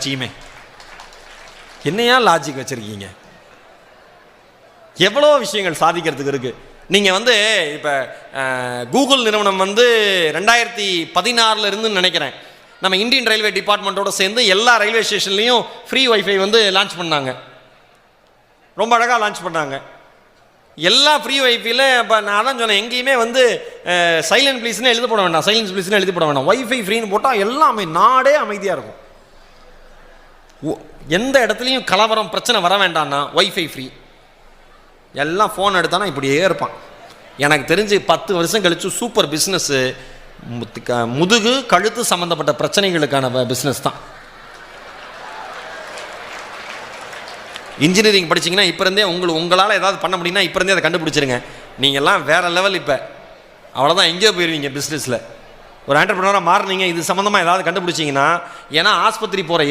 கட்சியுமே. என்னையா லாஜிக் வச்சுருக்கீங்க? எவ்வளோ விஷயங்கள் சாதிக்கிறதுக்கு இருக்குது. நீங்கள் இப்போ கூகுள் நிறுவனம் 2016 இருந்துன்னு நினைக்கிறேன், நம்ம இந்தியன் ரயில்வே டிபார்ட்மெண்ட்டோட சேர்ந்து எல்லா ரயில்வே ஸ்டேஷன்லேயும் ஃப்ரீ வைஃபை லான்ச் பண்ணாங்க. ரொம்ப அழகாக லான்ச் பண்ணாங்க. எல்லா ஃப்ரீ வைஃபையில் இப்போ நான் தான் சொன்னேன், எங்கேயுமே சைலண்ட் ப்ளீஸ்னு எழுதி போட வேண்டாம், சைலன்ஸ் ப்ளீஸ்னு எழுதி போட வேண்டாம், வைஃபை ஃப்ரீன்னு போட்டால் எல்லாமே நாடே அமைதியாக இருக்கும். எந்த இடத்துலையும் கலவரம் பிரச்சனை வர வேண்டாம்னா வைஃபை ஃப்ரீ. எல்லாம் ஃபோன் எடுத்தானா இப்படியே இருப்பான். எனக்கு தெரிஞ்சு 10 வருஷம் கழிச்சு சூப்பர் பிஸ்னஸ்ஸு முதுகு கழுத்து சம்மந்தப்பட்ட பிரச்சனைகளுக்கான பிஸ்னஸ் தான். இன்ஜினியரிங் படிச்சிங்கன்னா இப்போ இருந்தே உங்களால் ஏதாவது பண்ண முடியும்னா இப்போ இருந்தே அதை கண்டுபிடிச்சிருங்க. நீங்கள்லாம் வேறு லெவல். இப்போ அவ்வளோதான், எங்கேயோ போயிடுவீங்க பிஸ்னஸில். ஒரு ஆண்டர்பிரினராக மாறினீங்க, இது சம்மந்தமாக ஏதாவது கண்டுபிடிச்சிங்கன்னா. ஏன்னா ஆஸ்பத்திரி போகிற